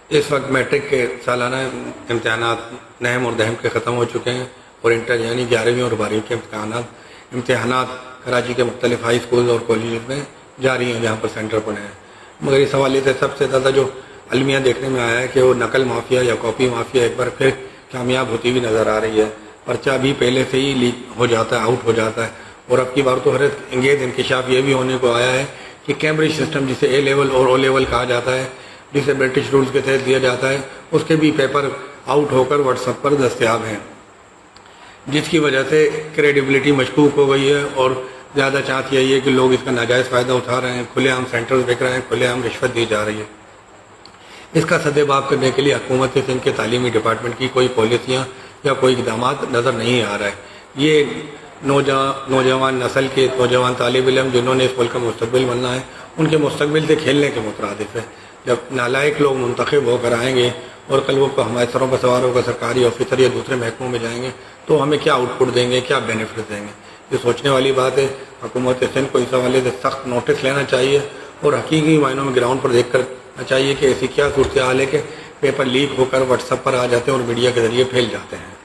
اس وقت میٹرک کے سالانہ امتحانات نہم اور دہم کے ختم ہو چکے ہیں اور انٹر یعنی 11ویں اور 12ویں کے امتحانات کراچی کے مختلف ہائی اسکول اور کالجز میں جاری ہیں جہاں پر سینٹر پڑے ہیں. مگر اس حوالے سے سب سے زیادہ جو المیہ دیکھنے میں آیا ہے کہ وہ نقل مافیا یا کاپی مافیا ایک بار پھر کامیاب ہوتی ہوئی نظر آ رہی ہے. پرچہ بھی پہلے سے ہی لیک ہو جاتا ہے، آؤٹ ہو جاتا ہے. اور اب کی بار تو حیرت انگیز انکشاف یہ بھی ہونے کو آیا ہے کہ کیمبرج سسٹم جسے اے لیول اور او لیول کہا جاتا ہے، جسے برٹش رولز کے تحت دیا جاتا ہے، اس کے بھی پیپر آؤٹ ہو کر واٹس ایپ پر دستیاب ہیں، جس کی وجہ سے کریڈیبلٹی مشکوک ہو گئی ہے اور زیادہ چانس یہی ہے کہ لوگ اس کا ناجائز فائدہ اٹھا رہے ہیں. کھلے عام سینٹرز بک رہے ہیں، کھلے عام رشوت دی جا رہی ہے. اس کا سدباب کرنے کے لیے حکومت سندھ کے تعلیمی ڈپارٹمنٹ کی کوئی پالیسیاں یا کوئی اقدامات نظر نہیں آ رہا ہے. یہ نوجوان نسل کے نوجوان طالب علم جنہوں نے اس ملک کا مستقبل بننا ہے، ان کے مستقبل سے کھیلنے کے مترادف ہے. جب نالائق لوگ منتخب ہو کر آئیں گے اور کل وہ ہمارے سروں پر سوار ہو کر سرکاری آفیسر یا دوسرے محکموں میں جائیں گے تو ہمیں کیا آؤٹ پٹ دیں گے، کیا بینیفٹ دیں گے. یہ سوچنے والی بات ہے. حکومت سندھ کو اس حوالے سے سخت نوٹس لینا چاہیے اور حقیقی معنوں میں گراؤنڈ پر دیکھ کر چاہیے کہ ایسی کیا صورتحال ہے کہ پیپر لیک ہو کر واٹس ایپ پر آ جاتے ہیں اور میڈیا کے ذریعے پھیل جاتے ہیں.